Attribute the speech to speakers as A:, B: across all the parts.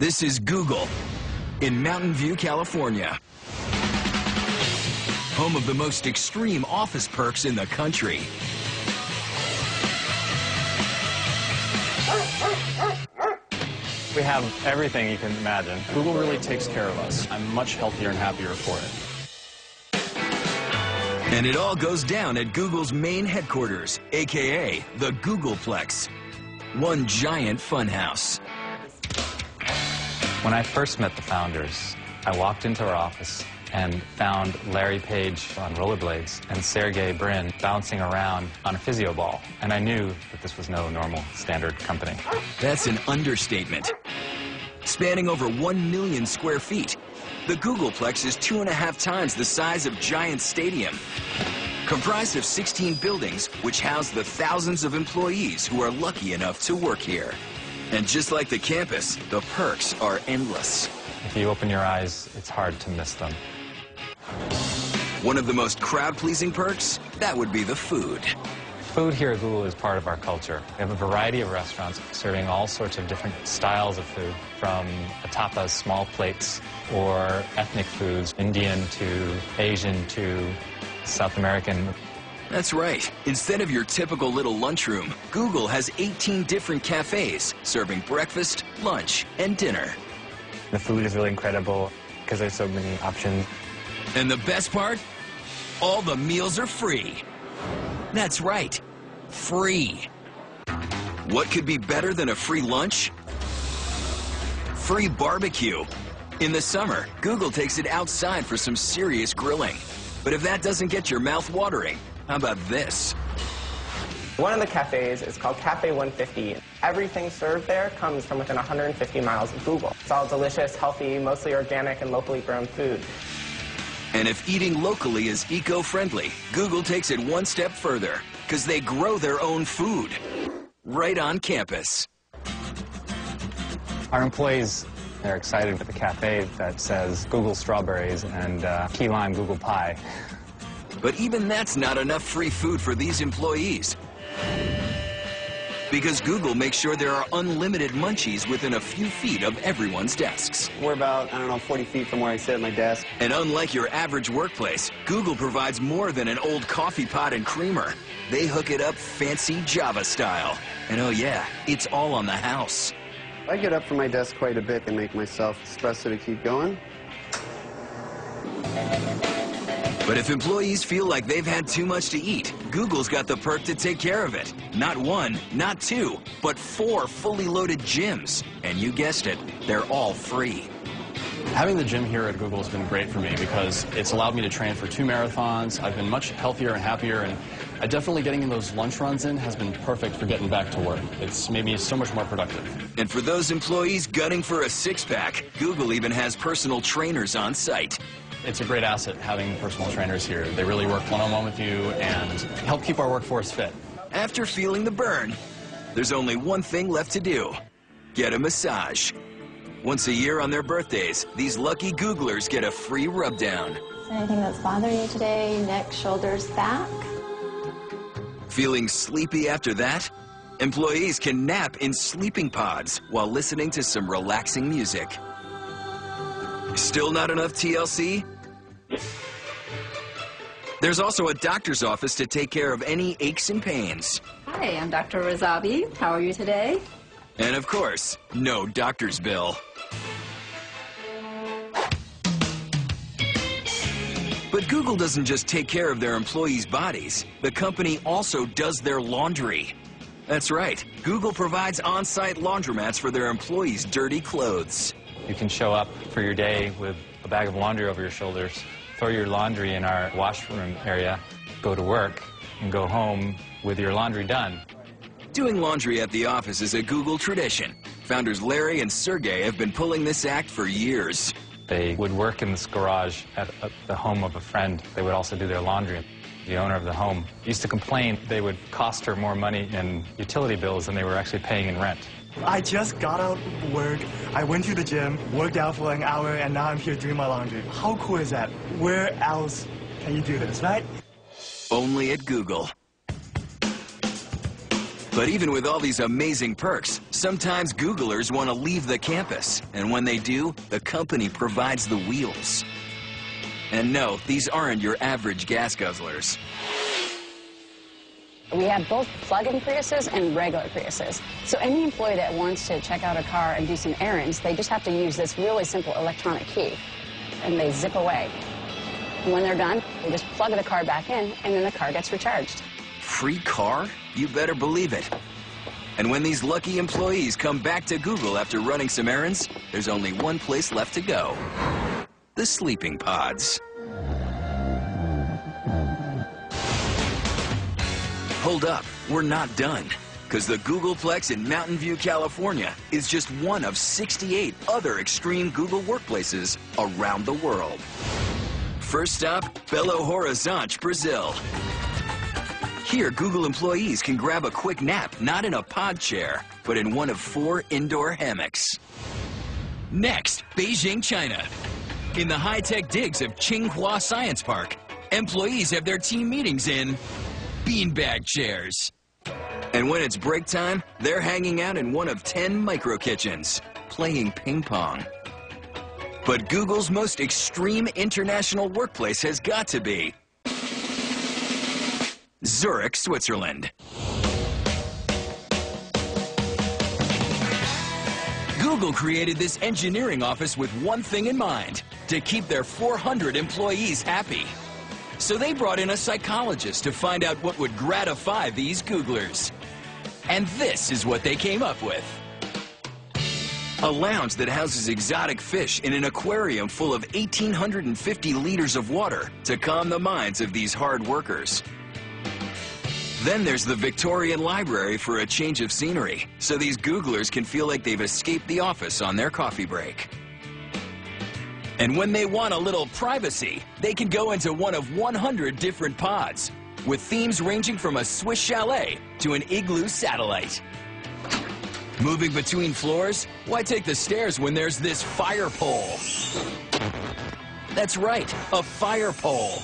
A: This is Google in Mountain View, California. Home of the most extreme office perks in the country.
B: We have everything you can imagine.
C: Google really takes care of us. I'm much healthier and happier for it.
A: And it all goes down at Google's main headquarters, aka the Googleplex. One giant funhouse.
B: When I first met the founders, I walked into our office and found Larry Page on rollerblades and Sergey Brin bouncing around on a physio ball. And I knew that this was no normal standard company.
A: That's an understatement. Spanning over 1 million square feet, the Googleplex is 2.5 times the size of Giants Stadium. Comprised of 16 buildings, which house the thousands of employees who are lucky enough to work here. And just like the campus, the perks are endless.
B: If you open your eyes, it's hard to miss them.
A: One of the most crowd-pleasing perks, that would be the food.
B: Food here at Google is part of our culture. We have a variety of restaurants serving all sorts of different styles of food, from tapas, small plates, or ethnic foods, Indian to Asian to South American.
A: That's right. Instead of your typical little lunchroom, Google has 18 different cafes serving breakfast, lunch, and dinner.
D: The food is really incredible because there's so many options.
A: And the best part? All the meals are free. That's right, free. What could be better than a free lunch? Free barbecue. In the summer, Google takes it outside for some serious grilling. But if that doesn't get your mouth watering, how about this?
E: One of the cafes is called Cafe 150. Everything served there comes from within 150 miles of Google. It's all delicious, healthy, mostly organic and locally grown food.
A: And if eating locally is eco-friendly, Google takes it one step further, because they grow their own food right on campus.
B: Our employees are excited with the cafe that says Google strawberries and key lime Google pie.
A: But even that's not enough free food for these employees. Because Google makes sure there are unlimited munchies within a few feet of everyone's desks.
F: We're about, 40 feet from where I sit at my desk.
A: And unlike your average workplace, Google provides more than an old coffee pot and creamer. They hook it up fancy Java style. And oh yeah, it's all on the house.
F: I get up from my desk quite a bit to make myself espresso to keep going.
A: But if employees feel like they've had too much to eat, Google's got the perk to take care of it. Not one, not two, but 4 fully loaded gyms. And you guessed it, they're all free.
C: Having the gym here at Google has been great for me because it's allowed me to train for 2 marathons. I've been much healthier and happier, and definitely getting those lunch runs in has been perfect for getting back to work. It's made me so much more productive.
A: And for those employees gunning for a six-pack, Google even has personal trainers on site.
C: It's a great asset having personal trainers here. They really work one-on-one with you and help keep our workforce fit.
A: After feeling the burn, there's only one thing left to do: get a massage. Once a year on their birthdays, these lucky Googlers get a free rub-down.
G: Is there anything that's bothering you today? Neck, shoulders, back?
A: Feeling sleepy after that? Employees can nap in sleeping pods while listening to some relaxing music. Still not enough TLC? There's also a doctor's office to take care of any aches and pains.
H: Hi, I'm Dr. Razabi. How are you today?
A: And of course, no doctor's bill. But Google doesn't just take care of their employees' bodies. The company also does their laundry. That's right. Google provides on-site laundromats for their employees' dirty clothes.
B: You can show up for your day with a bag of laundry over your shoulders, throw your laundry in our washroom area, go to work, and go home with your laundry done.
A: Doing laundry at the office is a Google tradition. Founders Larry and Sergey have been pulling this act for years.
B: They would work in this garage at the home of a friend. They would also do their laundry. The owner of the home used to complain they would cost her more money in utility bills than they were actually paying in rent.
I: I just got out of work, I went to the gym, worked out for an hour, and now I'm here doing my laundry. How cool is that? Where else can you do this, right?
A: Only at Google. But even with all these amazing perks, sometimes Googlers want to leave the campus. And when they do, the company provides the wheels. And no, these aren't your average gas guzzlers.
J: We have both plug-in Priuses and regular Priuses. So any employee that wants to check out a car and do some errands, they just have to use this really simple electronic key, and they zip away. And when they're done, they just plug the car back in, and then the car gets recharged.
A: Free car? You better believe it. And when these lucky employees come back to Google after running some errands, there's only one place left to go. The sleeping pods. Hold up, we're not done. Because the Googleplex in Mountain View, California is just one of 68 other extreme Google workplaces around the world. First stop, Belo Horizonte, Brazil. Here, Google employees can grab a quick nap, not in a pod chair, but in one of 4 indoor hammocks. Next, Beijing, China. In the high-tech digs of Tsinghua Science Park, employees have their team meetings in beanbag chairs. And when it's break time, they're hanging out in one of 10 micro kitchens, playing ping pong. But Google's most extreme international workplace has got to be Zurich, Switzerland. Google created this engineering office with one thing in mind: to keep their 400 employees happy. So they brought in a psychologist to find out what would gratify these Googlers. And this is what they came up with. A lounge that houses exotic fish in an aquarium full of 1,850 liters of water to calm the minds of these hard workers. Then there's the Victorian Library for a change of scenery, so these Googlers can feel like they've escaped the office on their coffee break. And when they want a little privacy, they can go into one of 100 different pods, with themes ranging from a Swiss chalet to an igloo satellite. Moving between floors? Why take the stairs when there's this fire pole? That's right, a fire pole.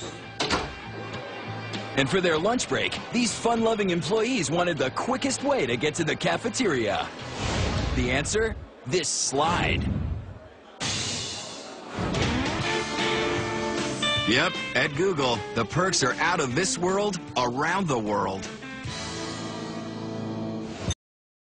A: And for their lunch break, these fun-loving employees wanted the quickest way to get to the cafeteria. The answer? This slide. Yep, at Google, the perks are out of this world, around the world.